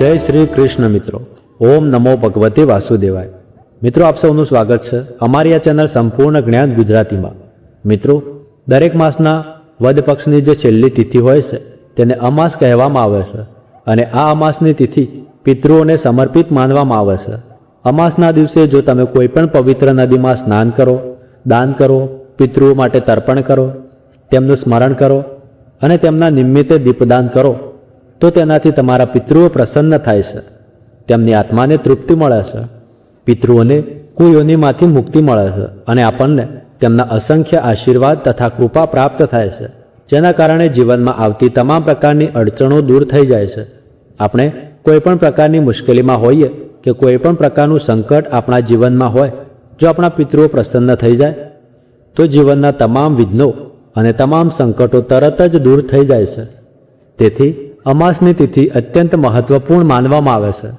જય શ્રી કૃષ્ણ મિત્રો. ઓમ નમો ભગવતે વાસુદેવાય. મિત્રો, આપ સૌનું સ્વાગત છે અમારી આ ચેનલ સંપૂર્ણ જ્ઞાન ગુજરાતીમાં. મિત્રો, દરેક માસના વદ પક્ષની જે છેલ્લી તિથિ હોય છે તેને અમાસ કહેવામાં આવે છે અને આ અમાસની તિથિ પિતૃઓને સમર્પિત માનવામાં આવે છે. અમાસના દિવસે જો તમે કોઈ પણ પવિત્ર નદીમાં સ્નાન કરો, દાન કરો, પિતૃઓ માટે તર્પણ કરો, તેમનું સ્મરણ કરો અને તેમના નિમિત્તે દીપદાન કરો તો તેનાથી તમારા પિતૃઓ પ્રસન્ન થાય છે, તેમની આત્માને તૃપ્તિ મળે છે, પિતૃઓને કુયોનિમાંથી મુક્તિ મળે છે અને આપણને તેમના અસંખ્ય આશીર્વાદ તથા કૃપા પ્રાપ્ત થાય છે, જેના કારણે જીવનમાં આવતી તમામ પ્રકારની અડચણો દૂર થઈ જાય છે. આપણે કોઈ પણ પ્રકારની મુશ્કેલીમાં હોઈએ કે કોઈ પણ પ્રકારનું સંકટ આપણા જીવનમાં હોય, જો આપણા પિતૃઓ પ્રસન્ન થઈ જાય તો જીવનના તમામ વિઘ્નો અને તમામ સંકટો તરત જ દૂર થઈ જાય છે. તેથી અમાસની તિથિ અત્યંત મહત્વપૂર્ણ માનવામાં આવે છે.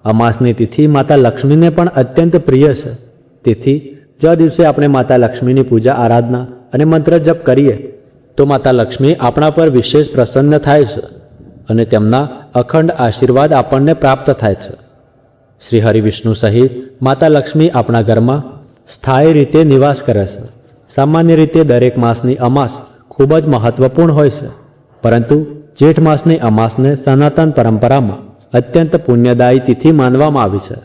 અમાસની તિથિ માતા લક્ષ્મીને પણ અત્યંત પ્રિય છે. તેથી જો આ દિવસે આપણે માતા લક્ષ્મીની પૂજા આરાધના અને મંત્ર જપ કરીએ તો માતા લક્ષ્મી આપણા પર વિશેષ પ્રસન્ન થાય છે અને તેમના અખંડ આશીર્વાદ આપણને પ્રાપ્ત થાય છે. શ્રી હરિવિષ્ણુ સહિત માતા લક્ષ્મી આપણા ઘરમાં સ્થાયી રીતે નિવાસ કરે છે. સામાન્ય રીતે દરેક માસની અમાસ ખૂબ જ મહત્વપૂર્ણ હોય છે, પરંતુ જેઠ માસની અમાસને સનાતન પરંપરામાં અત્યંત પુણ્યદાયી તિથિ માનવામાં આવી છે.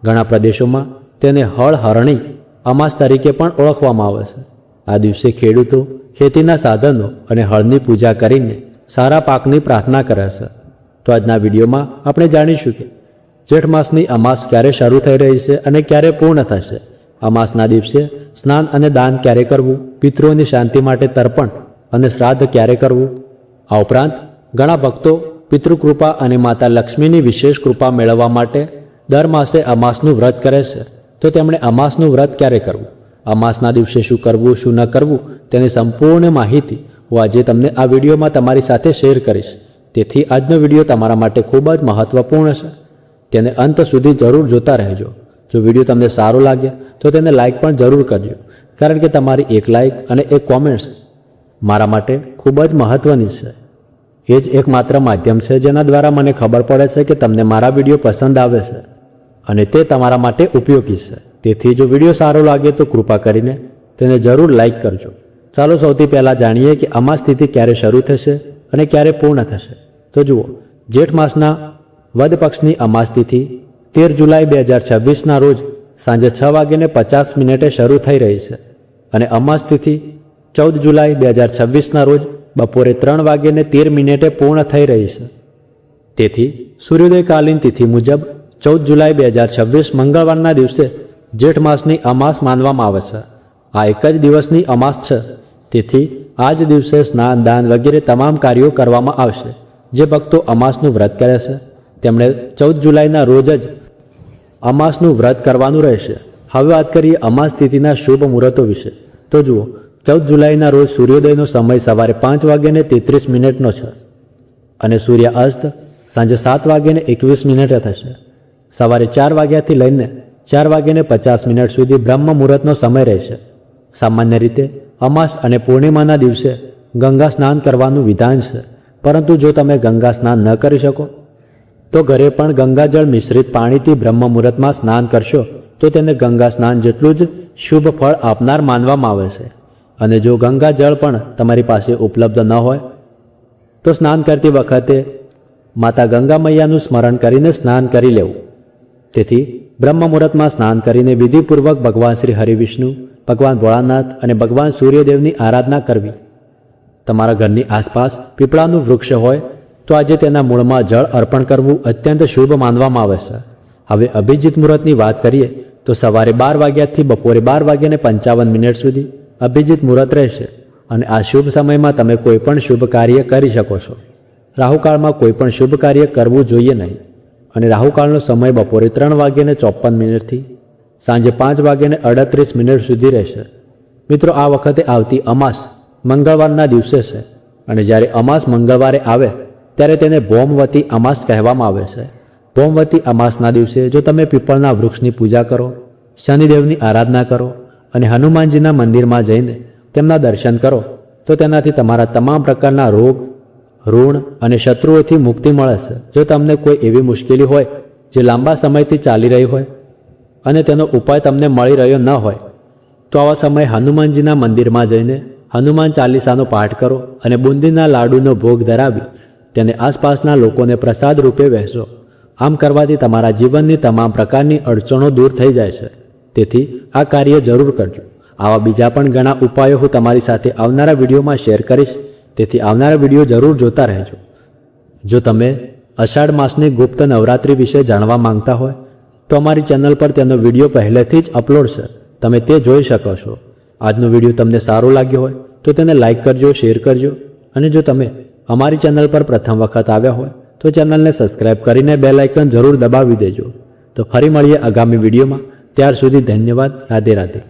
ઘણા પ્રદેશોમાં તેને હળ હરણી અમાસ તરીકે પણ ઓળખવામાં આવે છે. આ દિવસે ખેડૂતો ખેતીના સાધનો અને હળની પૂજા કરીને સારા પાકની પ્રાર્થના કરે છે. તો આજના વિડીયોમાં આપણે જાણીશું કે જેઠ માસની અમાસ ક્યારે શરૂ થઈ રહી છે અને ક્યારે પૂર્ણ થશે. અમાસના દિવસે સ્નાન અને દાન ક્યારે કરવું, પિતૃઓની શાંતિ માટે તર્પણ અને શ્રાદ્ધ ક્યારે કરવું. આ ઉપરાંત ઘણા ભક્તો પિતૃકૃપા અને માતા લક્ષ્મીની વિશેષ કૃપા મેળવવા માટે દર માસે અમાસનું વ્રત કરે છે. તો તેમણે અમાસનું વ્રત ક્યારે કરવું, અમાસના દિવસે શું કરવું, શું ન કરવું, તેની સંપૂર્ણ માહિતી હું આજે તમને આ વિડીયોમાં તમારી સાથે શેર કરીશ. તેથી આજનો વિડીયો તમારા માટે ખૂબ જ મહત્વપૂર્ણ છે. તેને અંત સુધી જરૂર જોતા રહેજો. જો વિડીયો તમને સારો લાગે તો તેને લાઇક પણ જરૂર કરજો, કારણ કે તમારી એક લાઇક અને એક કોમેન્ટ્સ મારા માટે ખૂબ જ મહત્ત્વની છે. એ જ એકમાત્ર માધ્યમ છે જેના દ્વારા મને ખબર પડે છે કે તમને મારા વિડીયો પસંદ આવે છે અને તે તમારા માટે ઉપયોગી છે. તેથી જો વિડીયો સારો લાગે તો કૃપા કરીને તેને જરૂર લાઇક કરજો. ચાલો સૌથી પહેલાં જાણીએ કે અમાસ તિથિ ક્યારે શરૂ થશે અને ક્યારે પૂર્ણ થશે. તો જુઓ, જેઠ માસના વદ પક્ષની અમાસ તિથિ 13 જુલાઈ 2026ના રોજ સાંજે 6:50 શરૂ થઈ રહી છે અને અમાસ તિથિ 14 જુલાઈ 2026ના રોજ બપોરે 3:13 પૂર્ણ થઈ રહી છે. તેથી સૂર્યોદયકાલીન તિથિ મુજબ 14 જુલાઈ 2026 મંગળવારના દિવસે જેઠ માસની અમાસ માનવામાં આવે છે. આ એક જ દિવસની અમાસ છે. તેથી આ જ દિવસે સ્નાન, દાન વગેરે તમામ કાર્યો કરવામાં આવશે. જે ભક્તો અમાસનું વ્રત કરે છે તેમણે 14 જુલાઈના રોજ જ અમાસનું વ્રત કરવાનું રહેશે. હવે વાત કરીએ અમાસ તિથિના શુભ મુહૂર્તો વિશે. તો જુઓ, 14 જુલાઈના રોજ સૂર્યોદયનો સમય સવારે 5:33 છે અને સૂર્ય અસ્ત સાંજે 7:21 થશે. સવારે 4 વાગ્યાથી લઈને 4:50 સુધી બ્રહ્મ મુહૂર્તનો સમય રહેશે. સામાન્ય રીતે અમાસ અને પૂર્ણિમાના દિવસે ગંગા સ્નાન કરવાનું વિધાન છે, પરંતુ જો તમે ગંગા સ્નાન ન કરી શકો તો ઘરે પણ ગંગાજળ મિશ્રિત પાણીથી બ્રહ્મ મુહૂર્તમાં સ્નાન કરશો તો તેને ગંગા સ્નાન જેટલું જ શુભ ફળ આપનાર માનવામાં આવે છે. અને જો ગંગાજળ પણ તમારી પાસે ઉપલબ્ધ ન હોય તો સ્નાન કરતી વખતે માતા ગંગા મૈયાનું સ્મરણ કરીને સ્નાન કરી લેવું. તેથી બ્રહ્મ મુહૂર્તમાં સ્નાન કરીને વિધિપૂર્વક ભગવાન શ્રી હરિવિષ્ણુ, ભગવાન ભોળાનાથ અને ભગવાન સૂર્યદેવની આરાધના કરવી. તમારા ઘરની આસપાસ પીપળાનું વૃક્ષ હોય તો આજે તેના મૂળમાં જળ અર્પણ કરવું અત્યંત શુભ માનવામાં આવે છે. હવે અભિજીત મુહૂર્તની વાત કરીએ તો સવારે 12 વાગ્યાથી બપોરે 12:55 સુધી અભિજીત મુહૂર્ત રહેશે અને આ શુભ સમયમાં તમે કોઈ પણ શુભ કાર્ય કરી શકો છો. રાહુકાળમાં કોઈ પણ શુભ કાર્ય કરવું જોઈએ નહીં અને રાહુકાળનો સમય બપોરે 3:54 થી સાંજે 5:38 સુધી રહેશે. મિત્રો, આ વખતે આવતી અમાસ મંગળવારના દિવસે છે અને જ્યારે અમાસ મંગળવારે આવે ત્યારે તેને ભૌમવતી અમાસ કહેવામાં આવે છે. ભૌમવતી અમાસના દિવસે જો તમે પીપળના વૃક્ષની પૂજા કરો, શનિદેવની આરાધના કરો અને હનુમાનજીના મંદિરમાં જઈને તેમના દર્શન કરો તો તેનાથી તમારા તમામ પ્રકારના રોગ ઋણ અને શત્રુઓથી મુક્તિ મળે છે. જો તમને કોઈ એવી મુશ્કેલી હોય જે લાંબા સમયથી ચાલી રહી હોય અને તેનો ઉપાય તમને મળી રહ્યો ન હોય તો આવા સમયે હનુમાનજીના મંદિરમાં જઈને હનુમાન ચાલીસાનો પાઠ કરો અને બુંદીના લાડુનો ભોગ ધરાવી તેને આસપાસના લોકોને પ્રસાદ રૂપે વહેંચો. આમ કરવાથી તમારા જીવનની તમામ પ્રકારની અડચણો દૂર થઈ જાય છે. તેથી આ કાર્ય જરૂર કરજો. આવા બીજા પણ ઘણા ઉપાયો હું તમારી સાથે આવનારા વિડીયોમાં શેર કરીશ, તેથી આવનારા વિડીયો જરૂર જોતા રહેજો. જો તમે અષાઢ માસની ગુપ્ત નવરાત્રિ વિશે જાણવા માંગતા હોય તો અમારી ચેનલ પર તેનો વિડીયો પહેલેથી જ અપલોડ છે, તમે તે જોઈ શકો છો. આજનો વિડીયો તમને સારો લાગ્યો હોય તો તેને લાઇક કરજો, શેર કરજો અને જો તમે અમારી ચેનલ પર પ્રથમ વખત આવ્યા હોય તો ચેનલને સબસ્ક્રાઇબ કરીને બેલ આઇકન જરૂર દબાવી દેજો. તો ફરી મળીએ આગામી વિડીયોમાં. ત્યાર સુધી ધન્યવાદ. રાધે રાધે.